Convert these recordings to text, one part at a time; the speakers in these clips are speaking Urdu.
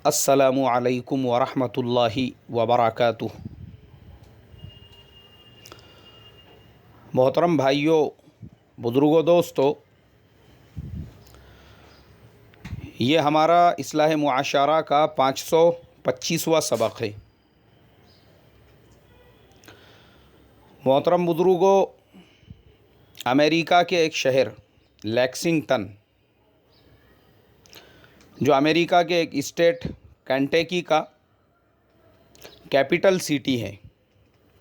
السلام علیکم ورحمۃ اللہ وبرکاتہ۔ محترم بھائیوں، بزرگوں، دوستو، یہ ہمارا اصلاح معاشرہ کا 525واں سبق ہے۔ محترم بزرگوں، امریکہ کے ایک شہر لیکسنگٹن، جو امریکہ کے ایک اسٹیٹ کنٹیکی کا کیپٹل سٹی ہے،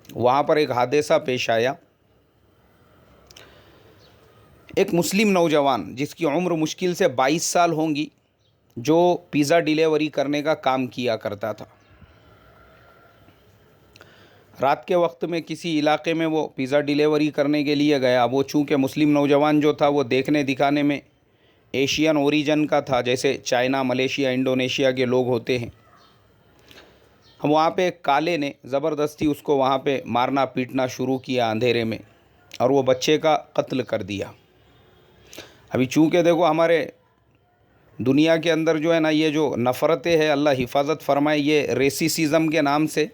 وہاں پر ایک حادثہ پیش آیا۔ ایک مسلم نوجوان جس کی عمر مشکل سے 22 سال ہوں گی، جو پیزا ڈیلیوری کرنے کا کام کیا کرتا تھا، رات کے وقت میں کسی علاقے میں وہ پیزا ڈیلیوری کرنے کے لیے گیا۔ وہ چونکہ مسلم نوجوان جو تھا وہ دیکھنے دکھانے میں ایشین اوریجن کا تھا، جیسے چائنا، ملیشیا، انڈونیشیا کے لوگ ہوتے ہیں۔ ہم وہاں پہ ایک کالے نے زبردستی اس کو وہاں پہ مارنا پیٹنا شروع کیا اندھیرے میں، اور وہ بچے کا قتل کر دیا۔ ابھی چونکہ دیکھو ہمارے دنیا کے اندر جو ہے نا، یہ جو نفرتیں ہیں، اللہ حفاظت فرمائے، یہ ریسیسزم کے نام سے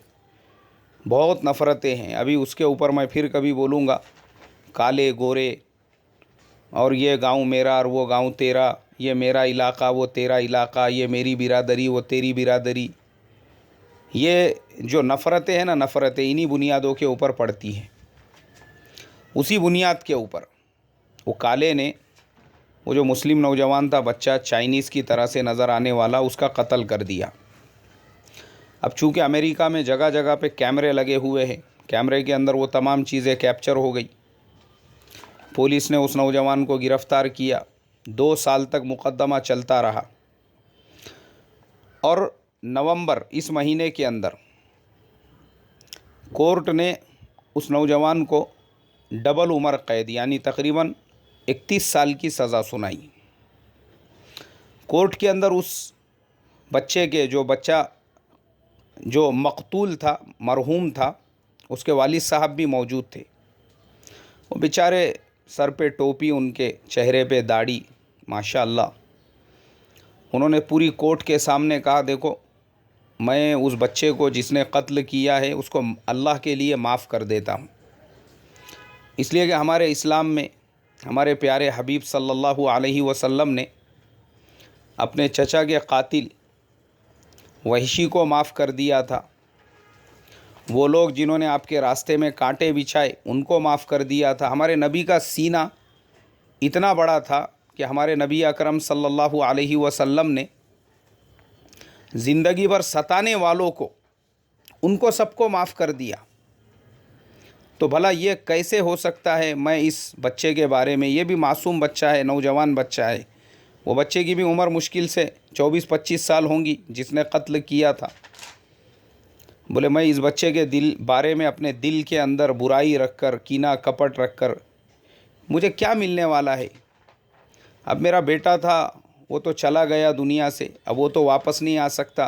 بہت نفرتیں ہیں۔ ابھی اس کے اوپر میں پھر کبھی بولوں گا، کالے گورے، اور یہ گاؤں میرا اور وہ گاؤں تیرا، یہ میرا علاقہ وہ تیرا علاقہ، یہ میری برادری وہ تیری برادری، یہ جو نفرتیں ہیں نا، نفرتیں انہی بنیادوں کے اوپر پڑتی ہیں۔ اسی بنیاد کے اوپر وہ کالے نے، وہ جو مسلم نوجوان تھا، بچہ چائنیز کی طرح سے نظر آنے والا، اس کا قتل کر دیا۔ اب چونکہ امریکہ میں جگہ جگہ پہ کیمرے لگے ہوئے ہیں، کیمرے کے اندر وہ تمام چیزیں کیپچر ہو گئی۔ پولیس نے اس نوجوان کو گرفتار کیا، 2 سال تک مقدمہ چلتا رہا، اور نومبر اس مہینے کے اندر کورٹ نے اس نوجوان کو ڈبل عمر قید، یعنی تقریباً 31 سال کی سزا سنائی۔ کورٹ کے اندر اس بچے کے جو مقتول تھا، مرحوم تھا، اس کے والد صاحب بھی موجود تھے۔ وہ بیچارے سر پہ ٹوپی، ان کے چہرے پہ داڑھی، ماشاءاللہ۔ انہوں نے پوری کورٹ کے سامنے کہا، دیکھو میں اس بچے کو جس نے قتل کیا ہے، اس کو اللہ کے لیے معاف کر دیتا ہوں، اس لیے کہ ہمارے اسلام میں ہمارے پیارے حبیب صلی اللہ علیہ وسلم نے اپنے چچا کے قاتل وحشی کو معاف کر دیا تھا۔ وہ لوگ جنہوں نے آپ کے راستے میں کانٹے بچھائے، ان کو معاف کر دیا تھا۔ ہمارے نبی کا سینہ اتنا بڑا تھا کہ ہمارے نبی اکرم صلی اللہ علیہ وسلم نے زندگی بھر ستانے والوں کو، ان کو سب کو معاف کر دیا۔ تو بھلا یہ کیسے ہو سکتا ہے؟ میں اس بچے کے بارے میں، یہ بھی معصوم بچہ ہے، نوجوان بچہ ہے، وہ بچے کی بھی عمر مشکل سے 24-25 سال ہوں گی جس نے قتل کیا تھا۔ بولے میں اس بچے کے بارے میں اپنے دل کے اندر برائی رکھ کر، کینہ کپٹ رکھ کر مجھے کیا ملنے والا ہے؟ اب میرا بیٹا تھا، وہ تو چلا گیا دنیا سے، اب وہ تو واپس نہیں آ سکتا۔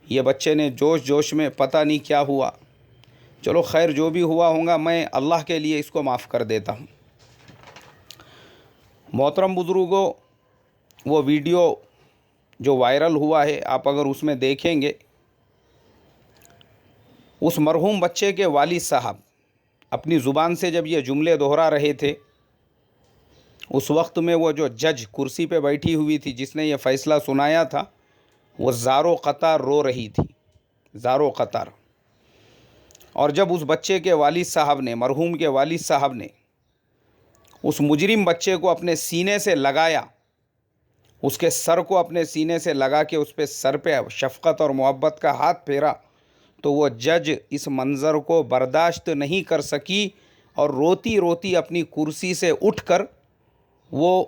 یہ بچے نے جوش میں پتہ نہیں کیا ہوا، چلو خیر جو بھی ہوا ہوگا، میں اللہ کے لیے اس کو معاف کر دیتا ہوں۔ محترم بزرگوں، وہ ویڈیو جو وائرل ہوا ہے، آپ اگر اس میں دیکھیں گے، اس مرحوم بچے کے والد صاحب اپنی زبان سے جب یہ جملے دہرا رہے تھے، اس وقت میں وہ جو جج کرسی پہ بیٹھی ہوئی تھی، جس نے یہ فیصلہ سنایا تھا، وہ زارو قطار رو رہی تھی، زارو قطار۔ اور جب اس بچے کے والد صاحب نے، مرحوم کے والد صاحب نے اس مجرم بچے کو اپنے سینے سے لگایا، اس کے سر کو اپنے سینے سے لگا کے اس پہ سر پہ شفقت اور محبت کا ہاتھ پھیرا، تو وہ جج اس منظر کو برداشت نہیں کر سکی، اور روتی روتی اپنی کرسی سے اٹھ کر وہ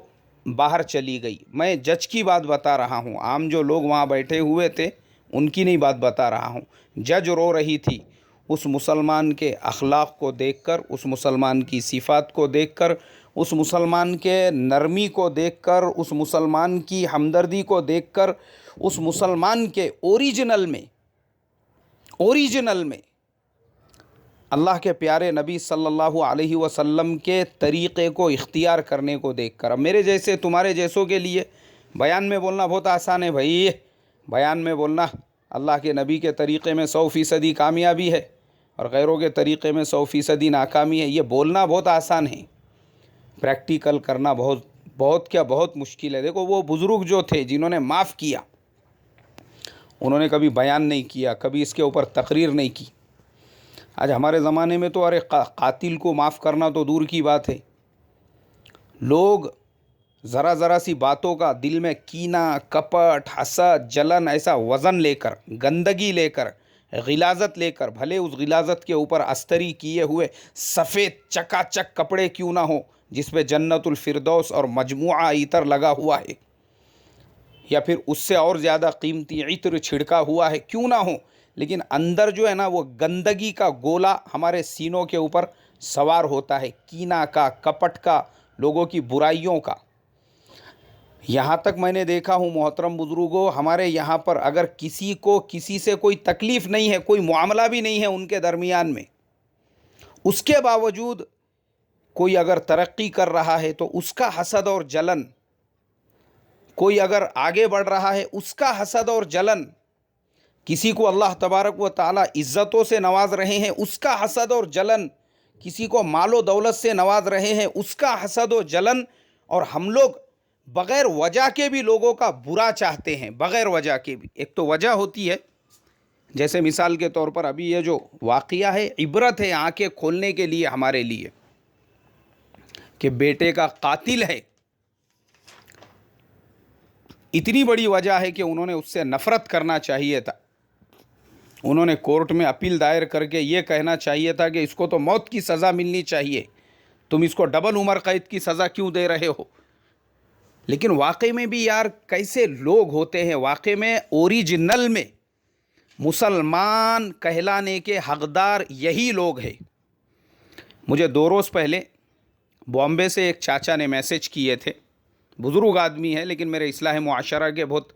باہر چلی گئی۔ میں جج کی بات بتا رہا ہوں، عام جو لوگ وہاں بیٹھے ہوئے تھے ان کی نہیں بات بتا رہا ہوں۔ جج رو رہی تھی اس مسلمان کے اخلاق کو دیکھ کر، اس مسلمان کی صفات کو دیکھ کر، اس مسلمان کے نرمی کو دیکھ کر، اس مسلمان کی ہمدردی کو دیکھ کر، اس مسلمان کے اوریجنل میں اللہ کے پیارے نبی صلی اللہ علیہ وسلم کے طریقے کو اختیار کرنے کو دیکھ کر۔ اب میرے جیسے، تمہارے جیسوں کے لیے بیان میں بولنا بہت آسان ہے بھائی، بیان میں بولنا اللہ کے نبی کے طریقے میں 100% کامیابی ہے اور غیروں کے طریقے میں 100% ناکامی ہے. یہ بولنا بہت آسان ہے، پریکٹیکل کرنا بہت مشکل ہے. دیکھو وہ بزرگ جو تھے جنہوں نے معاف کیا، انہوں نے کبھی بیان نہیں کیا، کبھی اس کے اوپر تقریر نہیں کی. آج ہمارے زمانے میں تو قاتل کو معاف کرنا تو دور کی بات ہے. لوگ ذرا سی باتوں کا دل میں کینہ، کپٹ، حسد، جلن ایسا وزن لے کر، گندگی لے کر، غلاظت لے کر، بھلے اس غلاظت کے اوپر استری کیے ہوئے سفید چکا چک کپڑے کیوں نہ ہو جس پہ جنت الفردوس اور مجموعہ عطر لگا ہوا ہے، یا پھر اس سے اور زیادہ قیمتی عطر چھڑکا ہوا ہے کیوں نہ ہو، لیکن اندر جو ہے نا وہ گندگی کا گولا ہمارے سینوں کے اوپر سوار ہوتا ہے، کینہ کا، کپٹ کا، لوگوں کی برائیوں کا. یہاں تک میں نے دیکھا ہوں محترم بزرگوں، ہمارے یہاں پر اگر کسی کو کسی سے کوئی تکلیف نہیں ہے، کوئی معاملہ بھی نہیں ہے ان کے درمیان میں، اس کے باوجود کوئی اگر ترقی کر رہا ہے تو اس کا حسد اور جلن، کوئی اگر آگے بڑھ رہا ہے اس کا حسد اور جلن، کسی کو اللہ تبارک و تعالی عزتوں سے نواز رہے ہیں اس کا حسد اور جلن، کسی کو مال و دولت سے نواز رہے ہیں اس کا حسد و جلن. اور ہم لوگ بغیر وجہ کے بھی لوگوں کا برا چاہتے ہیں، بغیر وجہ کے بھی. ایک تو وجہ ہوتی ہے، جیسے مثال کے طور پر ابھی یہ جو واقعہ ہے عبرت ہے آنکھیں کھولنے کے لیے ہمارے لیے کہ بیٹے کا قاتل ہے. اتنی بڑی وجہ ہے کہ انہوں نے اس سے نفرت کرنا چاہیے تھا. انہوں نے کورٹ میں اپیل دائر کر کے یہ کہنا چاہیے تھا کہ اس کو تو موت کی سزا ملنی چاہیے، تم اس کو ڈبل عمر قید کی سزا کیوں دے رہے ہو. لیکن واقعی میں بھی یار کیسے لوگ ہوتے ہیں، واقعی میں اوریجنل میں مسلمان کہلانے کے حقدار یہی لوگ ہیں. مجھے 2 روز پہلے بامبے سے ایک چاچا نے میسج کیے تھے، بزرگ آدمی ہے لیکن میرے اصلاح معاشرہ کے بہت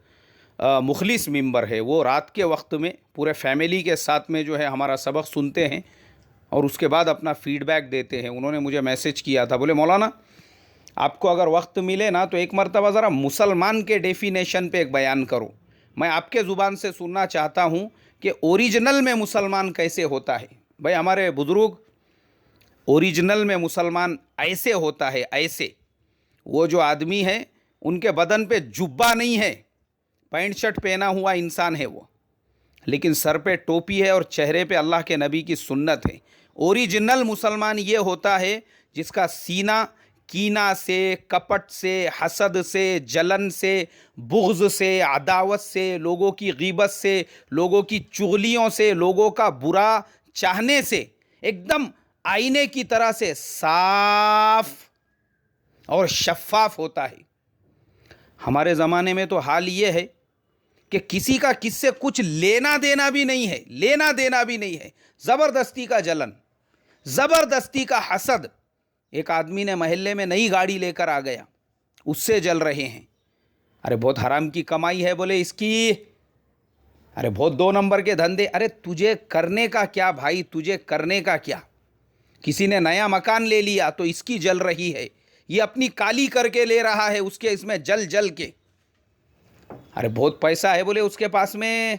مخلص ممبر ہے. وہ رات کے وقت میں پورے فیملی کے ساتھ میں جو ہے ہمارا سبق سنتے ہیں اور اس کے بعد اپنا فیڈ بیک دیتے ہیں. انہوں نے مجھے میسج کیا تھا، بولے مولانا آپ کو اگر وقت ملے نا تو ایک مرتبہ ذرا مسلمان کے ڈیفینیشن پہ ایک بیان کرو. میں آپ کے زبان سے سننا چاہتا ہوں کہ اوریجنل میں مسلمان کیسے ہوتا ہے. بھائی ہمارے بزرگ اوریجنل میں مسلمان ایسے ہوتا ہے، ایسے وہ جو آدمی ہے ان کے بدن پہ جبہ نہیں ہے، پینٹ شرٹ پہنا ہوا انسان ہے وہ، لیکن سر پہ ٹوپی ہے اور چہرے پہ اللہ کے نبی کی سنت ہے. اوریجنل مسلمان یہ ہوتا ہے جس کا سینہ کینہ سے، کپٹ سے، حسد سے، جلن سے، بغض سے، عداوت سے، لوگوں کی غیبت سے، لوگوں کی چغلیوں سے، لوگوں کا برا چاہنے سے ایک دم آئینے کی طرح سے صاف اور شفاف ہوتا ہے. ہمارے زمانے میں تو حال یہ ہے کہ کسی کا کس سے کچھ لینا دینا بھی نہیں ہے، لینا دینا بھی نہیں ہے. زبردستی کا جلن، زبردستی کا حسد. ایک آدمی نے محلے میں نئی گاڑی لے کر آ گیا، اس سے جل رہے ہیں. ارے بہت حرام کی کمائی ہے بولے اس کی، ارے بہت 2 نمبر کے دھندے. ارے تجھے کرنے کا کیا بھائی، تجھے کرنے کا کیا؟ کسی نے نیا مکان لے لیا تو اس کی جل رہی ہے، یہ اپنی کالی کر کے لے رہا ہے اس کے اس میں جل جل کے. ارے بہت پیسہ ہے بولے اس کے پاس میں،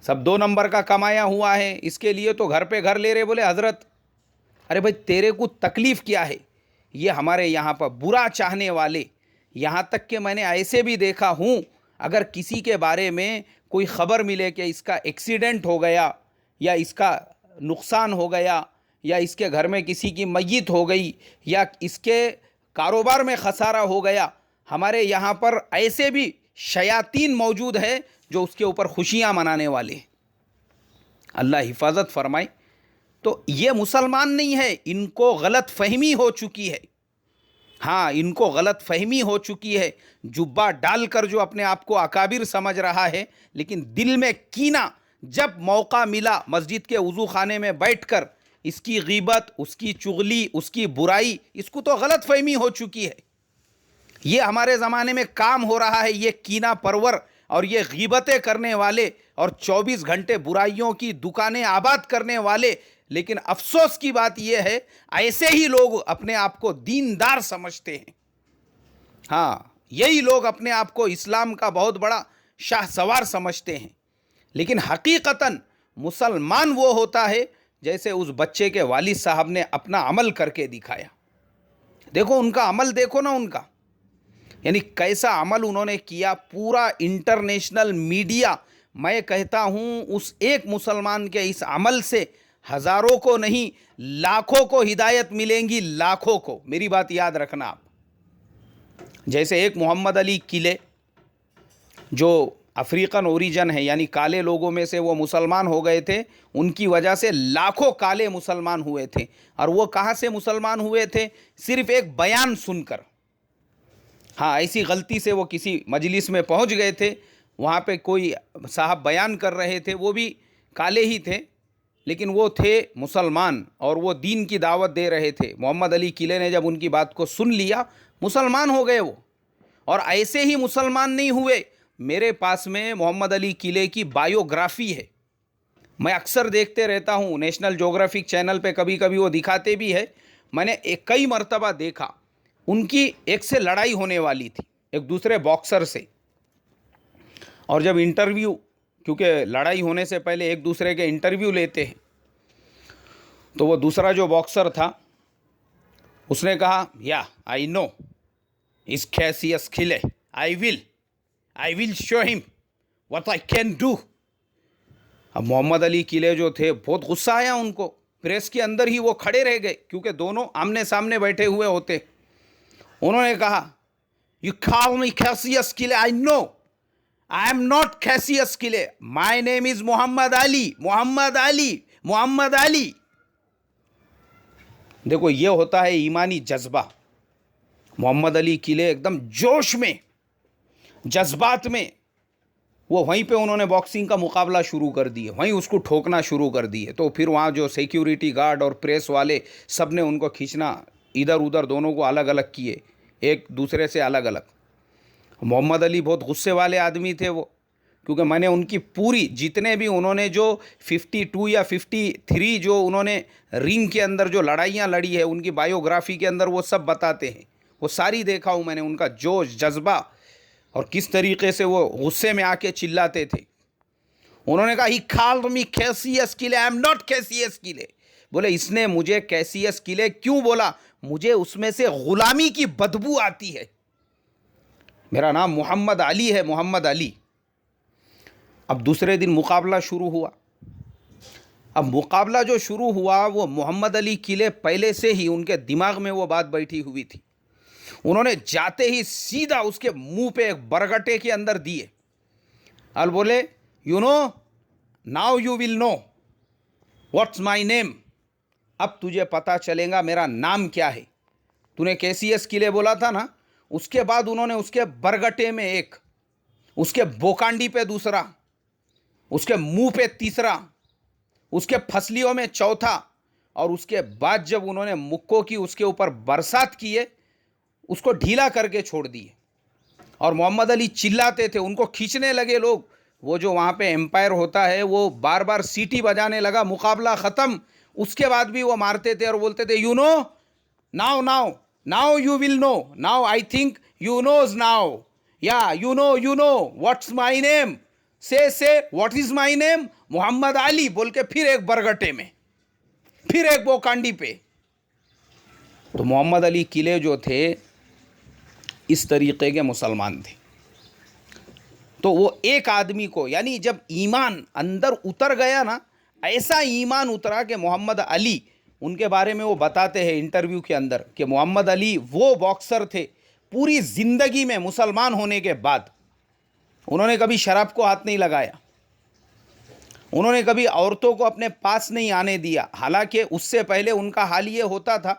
سب 2 نمبر کا کمایا ہوا ہے، اس کے لیے تو گھر پہ گھر لے رہے. بولے حضرت ارے بھائی تیرے کو تکلیف کیا ہے؟ یہ ہمارے یہاں پر برا چاہنے والے، یہاں تک کہ میں نے ایسے بھی دیکھا ہوں اگر کسی کے بارے میں کوئی خبر ملے کہ اس کا ایکسیڈنٹ ہو گیا یا اس کا نقصان ہو گیا یا اس کے گھر میں کسی کی میت ہو گئی یا اس کے کاروبار میں خسارہ ہو گیا، ہمارے یہاں پر ایسے بھی شیاطین موجود ہے جو اس کے اوپر خوشیاں منانے والے. اللہ حفاظت فرمائے. تو یہ مسلمان نہیں ہے، ان کو غلط فہمی ہو چکی ہے. ہاں ان کو غلط فہمی ہو چکی ہے. جبہ ڈال کر جو اپنے آپ کو اکابر سمجھ رہا ہے لیکن دل میں کینہ، جب موقع ملا مسجد کے وضو خانے میں بیٹھ کر اس کی غیبت، اس کی چغلی، اس کی برائی، اس کو تو غلط فہمی ہو چکی ہے. یہ ہمارے زمانے میں کام ہو رہا ہے، یہ کینہ پرور اور یہ غیبتیں کرنے والے اور 24 گھنٹے برائیوں کی دکانیں آباد کرنے والے. لیکن افسوس کی بات یہ ہے ایسے ہی لوگ اپنے آپ کو دیندار سمجھتے ہیں. ہاں یہی لوگ اپنے آپ کو اسلام کا بہت بڑا شاہ سوار سمجھتے ہیں، لیکن حقیقتاً مسلمان وہ ہوتا ہے جیسے اس بچے کے والد صاحب نے اپنا عمل کر کے دکھایا. دیکھو ان کا عمل، دیکھو نا ان کا، یعنی کیسا عمل انہوں نے کیا. پورا انٹرنیشنل میڈیا، میں کہتا ہوں اس ایک مسلمان کے اس عمل سے ہزاروں کو نہیں لاکھوں کو ہدایت ملیں گی، لاکھوں کو. میری بات یاد رکھنا آپ. جیسے ایک محمد علی کلے جو افریقن اوریجن ہے، یعنی کالے لوگوں میں سے وہ مسلمان ہو گئے تھے، ان کی وجہ سے لاکھوں کالے مسلمان ہوئے تھے. اور وہ کہاں سے مسلمان ہوئے تھے؟ صرف ایک بیان سن کر. ہاں، ایسی غلطی سے وہ کسی مجلس میں پہنچ گئے تھے، وہاں پہ کوئی صاحب بیان کر رہے تھے، وہ بھی کالے ہی تھے لیکن وہ تھے مسلمان اور وہ دین کی دعوت دے رہے تھے. محمد علی کلے نے جب ان کی بات کو سن لیا، مسلمان ہو گئے وہ. اور ایسے ہی مسلمان نہیں ہوئے. میرے پاس میں محمد علی کلے کی بایوگرافی ہے، میں اکثر دیکھتے رہتا ہوں، نیشنل جغرافک چینل پہ کبھی کبھی وہ دکھاتے بھی ہے. میں نے کئی مرتبہ دیکھا. ان کی ایک سے لڑائی ہونے والی تھی ایک دوسرے باکسر سے، اور جب انٹرویو، کیونکہ لڑائی ہونے سے پہلے ایک دوسرے کے انٹرویو لیتے ہیں، تو وہ دوسرا جو باکسر تھا اس نے کہا یا آئی نو اس کیسیس کھلے، آئی ول شو ہم what I can do. اب محمد علی کلے جو تھے بہت غصہ آیا ان کو. پریس کے اندر ہی وہ کھڑے رہ گئے کیونکہ دونوں آمنے سامنے بیٹھے ہوئے ہوتے. انہوں نے کہا you call me Cassius Clay, I know I am not Cassius Clay, my name is محمد علی. دیکھو یہ ہوتا ہے ایمانی جذبہ. محمد علی کلے ایک دم جوش میں، جذبات میں، وہ وہیں پہ انہوں نے باکسنگ کا مقابلہ شروع کر دیے، وہیں اس کو ٹھوکنا شروع کر دیے. تو پھر وہاں جو سیکیورٹی گارڈ اور پریس والے سب نے ان کو کھینچنا ادھر ادھر، دونوں کو الگ الگ کیے، ایک دوسرے سے الگ الگ. محمد علی بہت غصے والے آدمی تھے وہ، کیونکہ میں نے ان کی پوری جتنے بھی انہوں نے جو 52 یا 53 جو انہوں نے رنگ کے اندر جو لڑائیاں لڑی ہے ان کی بایوگرافی کے اندر وہ سب بتاتے ہیں. وہ ساری دیکھا ہوں میں نے، ان کا جوش، جذبہ، اور کس طریقے سے وہ غصے میں آ کے چلاتے تھے. انہوں نے کہا ہی called me Cassius Clay, I am not Cassius Clay. بولے اس نے مجھے کیسیس کلے کیوں بولا؟ مجھے اس میں سے غلامی کی بدبو آتی ہے. میرا نام محمد علی ہے، محمد علی. اب دوسرے دن مقابلہ شروع ہوا. اب مقابلہ جو شروع ہوا وہ محمد علی کلے پہلے سے ہی ان کے دماغ میں وہ بات بیٹھی ہوئی تھی. انہوں نے جاتے ہی سیدھا اس کے منہ پہ ایک برگٹے کے اندر دیے اور بولے you know now you will know what's my name. اب تجھے پتا چلے گا میرا نام کیا ہے. تو نے کیسیس کلے بولا تھا نا. اس کے بعد انہوں نے اس کے برگٹے میں ایک، اس کے بوکانڈی پہ دوسرا، اس کے منہ پہ تیسرا، اس کے پھسلیوں میں چوتھا، اور اس کے بعد جب انہوں نے مکوں کی اس کے اوپر برسات کیے، اس کو ڈھیلا کر کے چھوڑ دیے. اور محمد علی چلاتے تھے، ان کو کھینچنے لگے لوگ. وہ جو وہاں پہ امپائر ہوتا ہے وہ بار بار سیٹی بجانے لگا، مقابلہ ختم. اس کے بعد بھی وہ مارتے تھے اور بولتے تھے you know now you will know, now I think you knows now, یا you know what's my name, say what از مائی نیم محمد علی بول کے پھر ایک برگٹے میں، پھر ایک بوکانڈی پہ. تو محمد علی کلے جو تھے اس طریقے کے مسلمان تھے. تو وہ ایک آدمی کو، یعنی جب ایمان اندر اتر گیا نا، ایسا ایمان اترا کہ محمد علی، ان کے بارے میں وہ بتاتے ہیں انٹرویو کے اندر کہ محمد علی وہ باکسر تھے پوری زندگی میں مسلمان ہونے کے بعد انہوں نے کبھی شراب کو ہاتھ نہیں لگایا، انہوں نے کبھی عورتوں کو اپنے پاس نہیں آنے دیا. حالانکہ اس سے پہلے ان کا حال یہ ہوتا تھا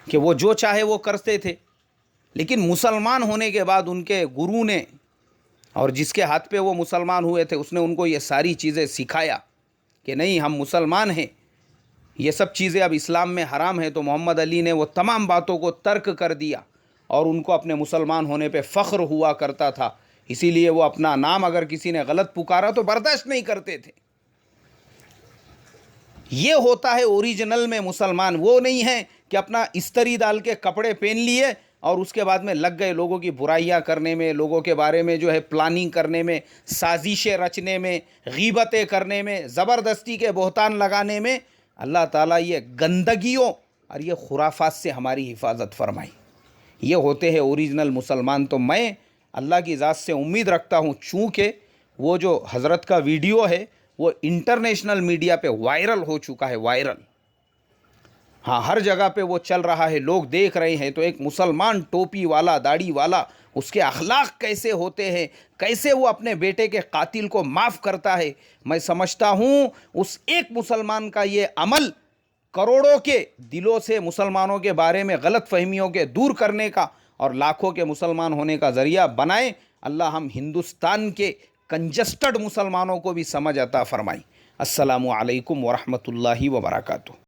کہ وہ جو چاہے وہ کرتے تھے، لیکن مسلمان ہونے کے بعد ان کے گرو نے، اور جس کے ہاتھ پہ وہ مسلمان ہوئے تھے، اس نے ان کو یہ ساری چیزیں سکھایا کہ نہیں ہم مسلمان ہیں، یہ سب چیزیں اب اسلام میں حرام ہیں. تو محمد علی نے وہ تمام باتوں کو ترک کر دیا اور ان کو اپنے مسلمان ہونے پہ فخر ہوا کرتا تھا. اسی لیے وہ اپنا نام اگر کسی نے غلط پکارا تو برداشت نہیں کرتے تھے. یہ ہوتا ہے اوریجنل میں مسلمان. وہ نہیں ہے کہ اپنا استری ڈال کے کپڑے پہن لیے اور اس کے بعد میں لگ گئے لوگوں کی برائیاں کرنے میں، لوگوں کے بارے میں جو ہے پلاننگ کرنے میں، سازشیں رچنے میں، غیبتیں کرنے میں، زبردستی کے بہتان لگانے میں، اللہ تعالیٰ یہ گندگیوں اور یہ خرافات سے ہماری حفاظت فرمائی۔ یہ ہوتے ہیں اوریجنل مسلمان۔ تو میں اللہ کی ذات سے امید رکھتا ہوں، چونکہ وہ جو حضرت کا ویڈیو ہے وہ انٹرنیشنل میڈیا پہ وائرل ہو چکا ہے، وائرل، ہاں ہر جگہ پہ وہ چل رہا ہے، لوگ دیکھ رہے ہیں۔ تو ایک مسلمان ٹوپی والا، داڑھی والا، اس کے اخلاق کیسے ہوتے ہیں، کیسے وہ اپنے بیٹے کے قاتل کو معاف کرتا ہے، میں سمجھتا ہوں اس ایک مسلمان کا یہ عمل کروڑوں کے دلوں سے مسلمانوں کے بارے میں غلط فہمیوں کے دور کرنے کا اور لاکھوں کے مسلمان ہونے کا ذریعہ بنائے۔ اللہ ہم ہندوستان کے کنجسٹڈ مسلمانوں کو بھی سمجھ عطا فرمائے۔ السلام علیکم ورحمۃ اللہ وبرکاتہ۔